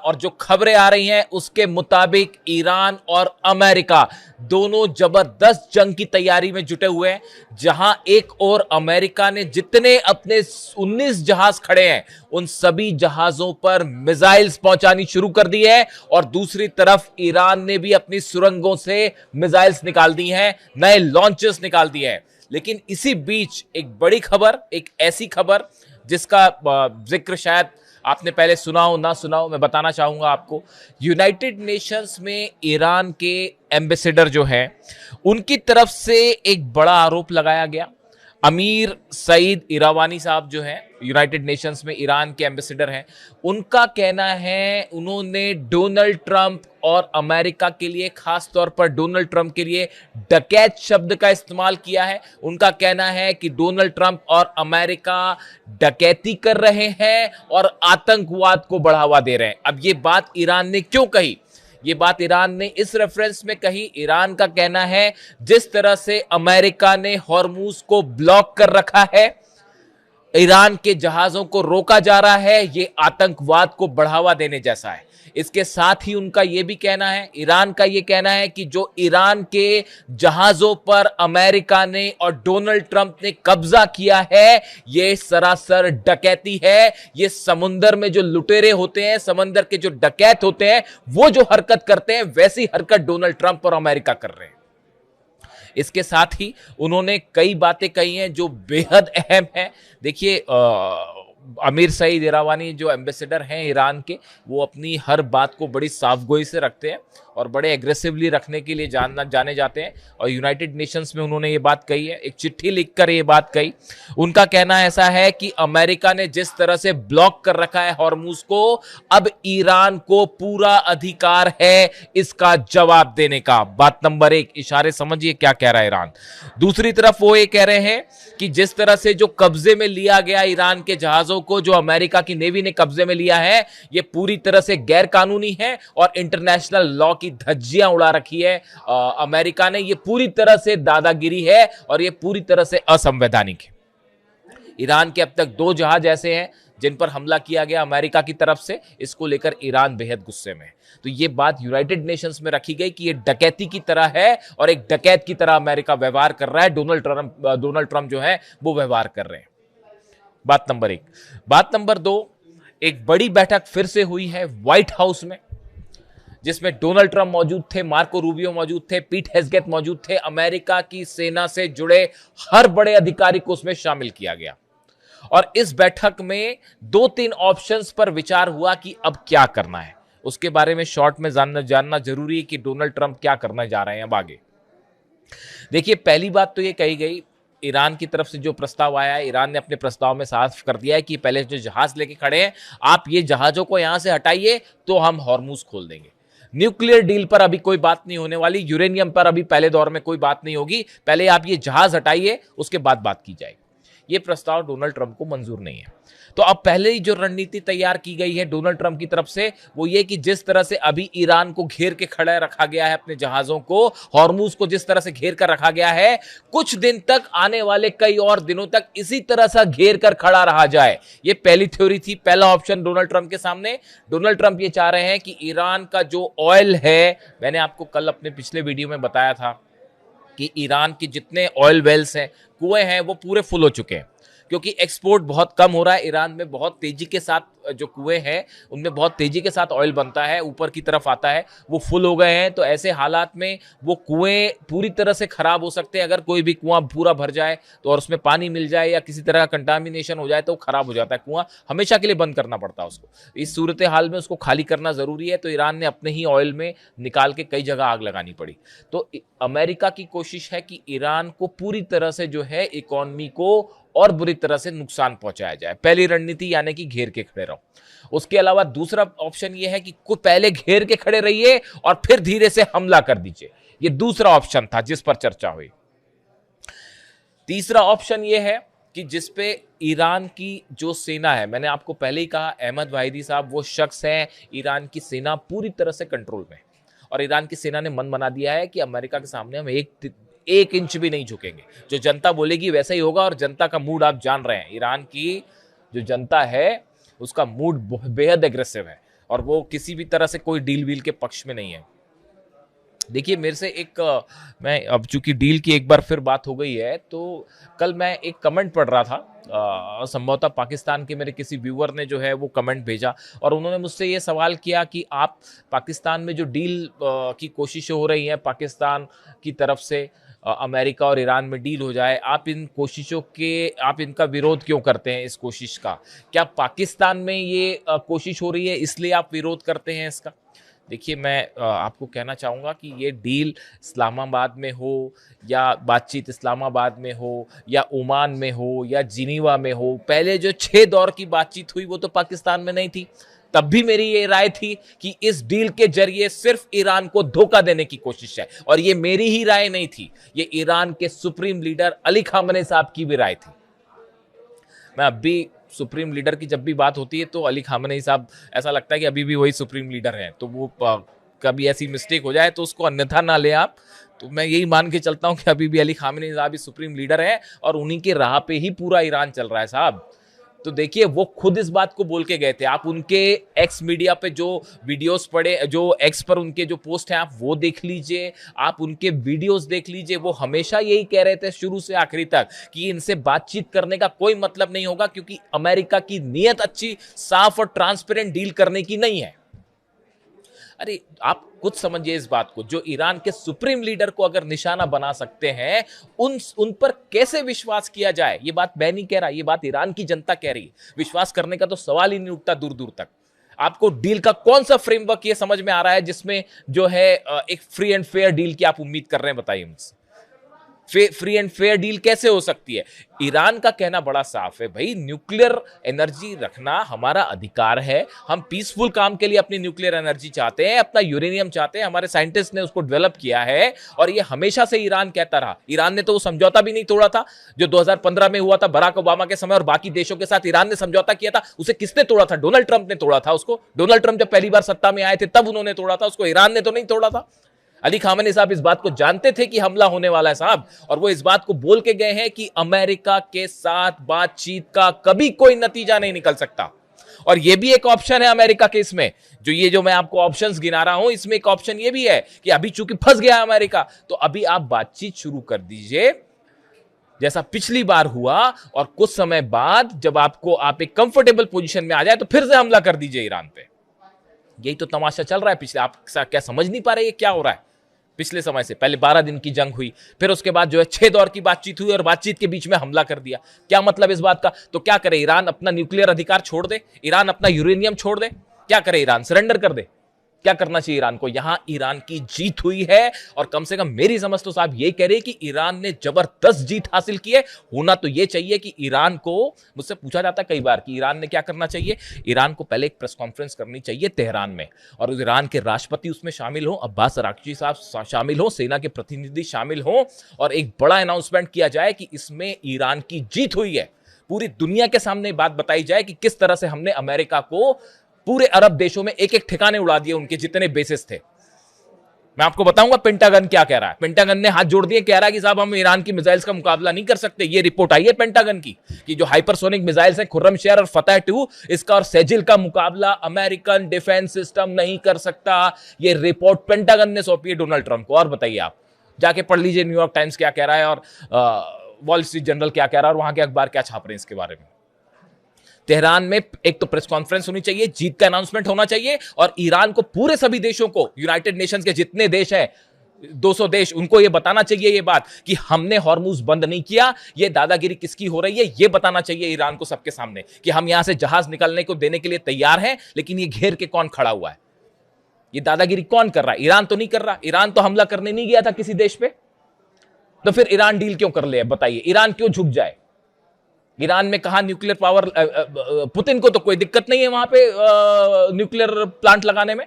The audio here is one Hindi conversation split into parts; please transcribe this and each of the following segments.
और जो खबरें आ रही हैं उसके मुताबिक ईरान और अमेरिका दोनों जबरदस्त जंग की तैयारी में जुटे हुए हैं, जहां एक और अमेरिका ने जितने अपने 19 जहाज खड़े हैं उन सभी जहाजों पर मिसाइल्स पहुंचानी शुरू कर दी है, और दूसरी तरफ ईरान ने भी अपनी सुरंगों से मिसाइल्स निकाल दी हैं, नए लॉन्चेस निकाल दिए हैं। लेकिन इसी बीच एक बड़ी खबर, एक ऐसी खबर जिसका जिक्र शायद आपने पहले सुना हो ना सुना हो, मैं बताना चाहूंगा आपको। यूनाइटेड नेशंस में ईरान के एम्बेसडर जो हैं उनकी तरफ से एक बड़ा आरोप लगाया गया। अमीर सईद इरावानी साहब जो हैं यूनाइटेड नेशंस में ईरान के एम्बेसडर हैं, उनका कहना है उन्होंने डोनाल्ड ट्रंप और अमेरिका के लिए, खास तौर पर डोनाल्ड ट्रंप के लिए डकैत शब्द का इस्तेमाल किया है। उनका कहना है कि डोनाल्ड ट्रंप और अमेरिका डकैती कर रहे हैं और आतंकवाद को बढ़ावा दे रहे हैं। अब ये बात ईरान ने क्यों कही? ये बात ईरान ने इस रेफरेंस में कही, ईरान का कहना है जिस तरह से अमेरिका ने हॉर्मूज को ब्लॉक कर रखा है, ईरान के जहाजों को रोका जा रहा है, ये आतंकवाद को बढ़ावा देने जैसा है। इसके साथ ही उनका यह भी कहना है, ईरान का यह कहना है कि जो ईरान के जहाजों पर अमेरिका ने और डोनाल्ड ट्रंप ने कब्जा किया है, यह सरासर डकैती है। यह समुंदर में जो लुटेरे होते हैं, समंदर के जो डकैत होते हैं, वो जो हरकत करते हैं, वैसी हरकत डोनाल्ड ट्रंप और अमेरिका कर रहे हैं। इसके साथ ही उन्होंने कई बातें कही हैं जो बेहद अहम हैं। देखिए, अमीर सईद इरावानी जो एम्बेसडर हैं ईरान के, वो अपनी हर बात को बड़ी साफगोई से रखते हैं और बड़े एग्रेसिवली रखने के लिए जाने जाते हैं, और यूनाइटेड नेशंस में उन्होंने ये बात कही है, एक चिट्ठी लिखकर ये बात कही। उनका कहना ऐसा है कि अमेरिका ने जिस तरह से ब्लॉक कर रखा है हॉर्मूज को, अब ईरान को पूरा अधिकार है इसका जवाब देने का। बात नंबर 1, इशारे समझिए क्या कह रहा है ईरान। दूसरी तरफ वो ये कह रहे हैं कि जिस तरह से जो कब्जे में लिया गया ईरान के जहाजों को, जो अमेरिका की नेवी ने कब्जे में लिया है, ये पूरी तरह से गैर कानूनी है और इंटरनेशनल लॉ की धज्जियां उड़ा रखी है अमेरिका ने। ये पूरी तरह से दादागिरी है और ये पूरी तरह से असंवैधानिक है। ईरान के अब तक 2 जहाज ऐसे हैं जिन पर हमला किया गया अमेरिका की तरफ से, इसको लेकर ईरान बेहद गुस्से में है। तो ये बात यूनाइटेड नेशंस में रखी गई कि ये डकैती की तरह है और एक डकैत की तरह अमेरिका व्यवहार कर रहा है, डोनाल्ड ट्रंप जो है वो व्यवहार कर रहे हैं। बात नंबर 1। बात नंबर 2, एक बड़ी बैठक फिर से हुई है व्हाइट हाउस में, जिसमें डोनाल्ड ट्रंप मौजूद थे, मार्को रूबियो मौजूद थे, पीट हेग्सेथ मौजूद थे। अमेरिका की सेना से जुड़े हर बड़े अधिकारी को उसमें शामिल किया गया और इस बैठक में 2-3 ऑप्शंस पर विचार हुआ कि अब क्या करना है। उसके बारे में शॉर्ट में जानना जरूरी है कि डोनाल्ड ट्रंप क्या करने जा रहे हैं अब आगे। देखिए, पहली बात तो ये कही गई, ईरान की तरफ से जो प्रस्ताव आया है, ईरान ने अपने प्रस्ताव में साफ कर दिया है कि पहले जो जहाज लेके खड़े हैं, आप ये जहाजों को यहां से हटाइए तो हम हॉर्मूज खोल देंगे। न्यूक्लियर डील पर अभी कोई बात नहीं होने वाली, यूरेनियम पर अभी पहले दौर में कोई बात नहीं होगी, पहले आप ये जहाज हटाइए, उसके बाद बात की जाएगी। ये प्रस्ताव डोनाल्ड ट्रंप को मंजूर नहीं है। तो अब पहले ही जो रणनीति तैयार की गई है डोनाल्ड ट्रंप की तरफ से, वो ये कि जिस तरह से अभी ईरान को घेर के खड़ा रखा गया है, अपने जहाजों को, हॉर्मूज को जिस तरह से घेर कर रखा गया है, कुछ दिन तक, आने वाले कई और दिनों तक इसी तरह से घेर कर खड़ा रहा जाए। ये पहली थ्योरी थी, पहला ऑप्शन डोनाल्ड ट्रंप के सामने। डोनाल्ड ट्रंप ये चाह रहे हैं कि ईरान का जो ऑयल है, मैंने आपको कल अपने पिछले वीडियो में बताया था कि ईरान के जितने ऑयल वेल्स हैं, कुएं हैं, वो पूरे फुल हो चुके हैं, क्योंकि एक्सपोर्ट बहुत कम हो रहा है। ईरान में बहुत तेजी के साथ जो कुएं हैं उनमें बहुत तेजी के साथ ऑयल बनता है, ऊपर की तरफ आता है, वो फुल हो गए हैं। तो ऐसे हालात में वो कुएं पूरी तरह से खराब हो सकते हैं। अगर कोई भी कुआं पूरा भर जाए तो, और उसमें पानी मिल जाए या किसी तरह का कंटामिनेशन हो जाए तो खराब हो जाता है कुआं, हमेशा के लिए बंद करना पड़ता है उसको। इस सूरत हाल में उसको खाली करना जरूरी है। तो ईरान ने अपने ही ऑयल में निकाल के कई जगह आग लगानी पड़ी। तो अमेरिका की कोशिश है कि ईरान को पूरी तरह से जो है इकोनॉमी को और बुरी तरह से नुकसान पहुंचाया जाए। पहली रणनीति यानी कि घेर के खड़े रहो। उसके अलावा दूसरा ऑप्शन यह है कि पहले घेर के खड़े रहिए और फिर धीरे से हमला कर दीजिए। यह दूसरा ऑप्शन था जिस पर चर्चा हुई। तीसरा ऑप्शन यह है कि जिस पे ईरान की जो सेना है, मैंने आपको पहले ही कहा, अहमद वाहिदी साहब वो शख्स हैं, ईरान की सेना पूरी तरह से कंट्रोल में, और ईरान की सेना ने मन बना दिया है कि अमेरिका के सामने हम एक इंच भी नहीं झुकेंगे। जो जनता बोलेगी वैसा ही होगा। और जनता का मूड आप जान रहे हैं, ईरान की जो जनता है उसका मूड बेहद एग्रेसिव है और वो किसी भी तरह से कोई डील वील के पक्ष में नहीं है। देखिए मेरे से मैं अब चूंकि डील की एक बार फिर बात हो गई है, तो कल मैं एक कमेंट पढ़ रहा था, संभवतः पाकिस्तान के मेरे किसी व्यूअर ने जो है वो कमेंट भेजा और उन्होंने मुझसे ये सवाल किया कि आप पाकिस्तान में जो डील की कोशिशें हो रही हैं पाकिस्तान की तरफ से, अमेरिका और ईरान में डील हो जाए, आप इन कोशिशों के आप इनका विरोध क्यों करते हैं? इस कोशिश का क्या पाकिस्तान में ये कोशिश हो रही है इसलिए आप विरोध करते हैं इसका? देखिए मैं आपको कहना चाहूँगा कि ये डील इस्लामाबाद में हो या बातचीत इस्लामाबाद में हो या ओमान में हो या जिनीवा में हो, पहले जो 6 दौर की बातचीत हुई वो तो पाकिस्तान में नहीं थी। तब भी मेरी ये राय थी कि इस डील के जरिए सिर्फ ईरान को धोखा देने की कोशिश है, और ये मेरी ही राय नहीं थी, ये ईरान के सुप्रीम लीडर अली खामनेई साहब की भी राय थी। मैं अब भी सुप्रीम लीडर की जब भी बात होती है तो अली खामनेई साहब, ऐसा लगता है कि अभी भी वही सुप्रीम लीडर हैं, तो वो कभी ऐसी मिस्टेक हो जाए तो उसको अन्यथा ना ले आप। तो मैं यही मान के चलता हूं कि अभी भी अली खामनेई साहब ही सुप्रीम लीडर हैं और उन्हीं के राह पे ही पूरा ईरान चल रहा है साहब। तो देखिए वो खुद इस बात को बोल के गए थे, आप उनके एक्स मीडिया पे जो वीडियोस पड़े, जो एक्स पर उनके जो पोस्ट हैं आप वो देख लीजिए, आप उनके वीडियोस देख लीजिए। वो हमेशा यही कह रहे थे शुरू से आखिरी तक कि इनसे बातचीत करने का कोई मतलब नहीं होगा, क्योंकि अमेरिका की नीयत अच्छी, साफ और ट्रांसपेरेंट डील करने की नहीं है। अरे आप कुछ समझिए इस बात को, जो ईरान के सुप्रीम लीडर को अगर निशाना बना सकते हैं, उन पर कैसे विश्वास किया जाए? ये बात मैं नहीं कह रहा, ये बात ईरान की जनता कह रही है। विश्वास करने का तो सवाल ही नहीं उठता दूर दूर तक। आपको डील का कौन सा फ्रेमवर्क ये समझ में आ रहा है जिसमें जो है एक फ्री एंड फेयर डील की आप उम्मीद कर रहे हैं? बताइए मुझसे, फ्री एंड फेयर डील कैसे हो सकती है? ईरान का कहना बड़ा साफ है, भाई न्यूक्लियर एनर्जी रखना हमारा अधिकार है, हम पीसफुल काम के लिए अपनी न्यूक्लियर एनर्जी चाहते हैं, अपना यूरेनियम चाहते हैं, हमारे साइंटिस्ट ने उसको डेवलप किया है और ये हमेशा से ईरान कहता रहा। ईरान ने तो वो समझौता भी नहीं तोड़ा था जो 2015 में हुआ था बराक ओबामा के समय, और बाकी देशों के साथ ईरान ने समझौता किया था। उसे किसने तोड़ा था? डोनाल्ड ट्रंप ने तोड़ा था उसको। डोनाल्ड ट्रंप जब पहली बार सत्ता में आए थे तब उन्होंने तोड़ा था उसको, ईरान ने तो नहीं तोड़ा था। अली खामेनी साहब इस बात को जानते थे कि हमला होने वाला है साहब, और वो इस बात को बोल के गए हैं कि अमेरिका के साथ बातचीत का कभी कोई नतीजा नहीं निकल सकता। और ये भी एक ऑप्शन है अमेरिका के इसमें, जो मैं आपको ऑप्शंस गिना रहा हूं, इसमें एक ऑप्शन ये भी है कि अभी चूंकि फंस गया अमेरिका, तो अभी आप बातचीत शुरू कर दीजिए जैसा पिछली बार हुआ, और कुछ समय बाद जब आप एक कंफर्टेबल पोजीशन में आ जाए तो फिर से हमला कर दीजिए ईरान पे। यही तो तमाशा चल रहा है पिछले, आप क्या समझ नहीं पा रहे ये क्या हो रहा है? पिछले समय से पहले 12 दिन की जंग हुई, फिर उसके बाद जो है 6 दौर की बातचीत हुई और बातचीत के बीच में हमला कर दिया। क्या मतलब इस बात का? तो क्या करे ईरान? अपना न्यूक्लियर अधिकार छोड़ दे? ईरान अपना यूरेनियम छोड़ दे? क्या करे ईरान? सरेंडर कर दे? क्या करना चाहिए ईरान को? यहां ईरान की जीत हुई है, और कम से कम मेरी समझ तो साहब यही कह रही है कि ईरान ने जबरदस्त जीत हासिल की है। होना तो यह चाहिए कि ईरान को, मुझसे पूछा जाता है कई बार कि ईरान ने क्या करना चाहिए, ईरान को पहले एक प्रेस कॉन्फ्रेंस करनी चाहिए तेहरान में, और ईरान के राष्ट्रपति उसमें शामिल हो, अब्बास अराक्ची साहब शामिल हो, सेना के प्रतिनिधि शामिल हो, और एक बड़ा अनाउंसमेंट किया जाए कि इसमें ईरान की जीत हुई है। पूरी दुनिया के सामने बात बताई जाए कि किस तरह से हमने अमेरिका को पूरे अरब देशों में एक एक ठिकाने उड़ा दिए, उनके जितने बेसिस थे। मैं आपको बताऊंगा पेंटागन क्या कह रहा है। पेंटागन ने हाथ जोड़ दिए, कह रहा है कि साहब हम ईरान की मिसाइल्स का मुकाबला नहीं कर सकते। ये रिपोर्ट आई है पेंटागन की कि जो हाइपरसोनिक मिसाइल्स हैं खुर्रमशेर और फतह 2, इसका और सेजिल का मुकाबला अमेरिकन डिफेंस सिस्टम नहीं कर सकता। ये रिपोर्ट पेंटागन ने सौंपी है डोनाल्ड ट्रंप को। और बताइए, आप जाके पढ़ लीजिए न्यूयॉर्क टाइम्स क्या कह रहा है और वॉल स्ट्रीट जर्नल क्या कह रहा है, और वहां के अखबार क्या छाप रहे हैं इसके बारे में। तेहरान में एक तो प्रेस कॉन्फ्रेंस होनी चाहिए, जीत का अनाउंसमेंट होना चाहिए, और ईरान को, पूरे सभी देशों को, यूनाइटेड नेशंस के जितने देश हैं 200 देश, उनको यह बताना चाहिए ये बात कि हमने हॉर्मुज बंद नहीं किया। ये दादागिरी किसकी हो रही है ये बताना चाहिए ईरान को सबके सामने कि हम यहां से जहाज निकलने को देने के लिए तैयार हैं, लेकिन ये घेर के कौन खड़ा हुआ है, ये दादागिरी कौन कर रहा है? ईरान तो नहीं कर रहा। ईरान तो हमला करने नहीं गया था किसी देश पे, तो फिर ईरान डील क्यों कर ले? बताइए, ईरान क्यों झुक जाए? ईरान में कहा न्यूक्लियर पावर, पुतिन को तो कोई दिक्कत नहीं है वहां पे न्यूक्लियर प्लांट लगाने में,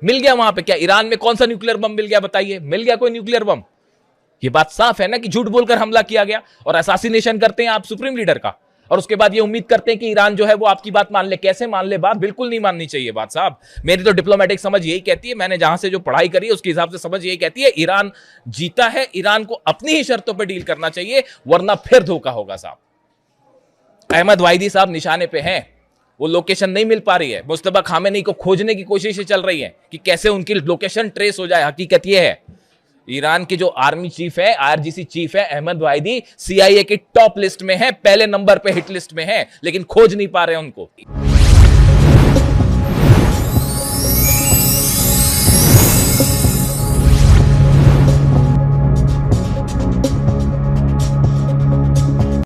मिल गया वहां पे। क्या ईरान में कौन सा न्यूक्लियर बम मिल गया? बताइए, मिल गया कोई न्यूक्लियर बम? ये बात साफ है ना कि झूठ बोलकर हमला किया गया, और असैसिनेशन करते हैं आप सुप्रीम लीडर का, और उसके बाद ये उम्मीद करते हैं कि ईरान जो है वो आपकी बात मान ले। कैसे मान ले बात? बिल्कुल नहीं माननी चाहिए बात साहब। मेरी तो डिप्लोमेटिक समझ यही कहती है, मैंने जहां से जो पढ़ाई करी है उसके हिसाब से समझ यही कहती है, ईरान जीता है, ईरान को अपनी ही शर्तों पर डील करना चाहिए, वरना फिर धोखा होगा साहब। अहमद वाहिदी साहब निशाने पे हैं, वो लोकेशन नहीं मिल पा रही है। मुस्तफा खामेनी को खोजने की कोशिशें चल रही हैं कि कैसे उनकी लोकेशन ट्रेस हो जाए। हकीकत ये है ईरान की जो आर्मी चीफ है, आईआरजीसी चीफ है अहमद वाहिदी, CIA की टॉप लिस्ट में है, पहले नंबर पे हिट लिस्ट में है, लेकिन खोज नहीं पा रहे उनको।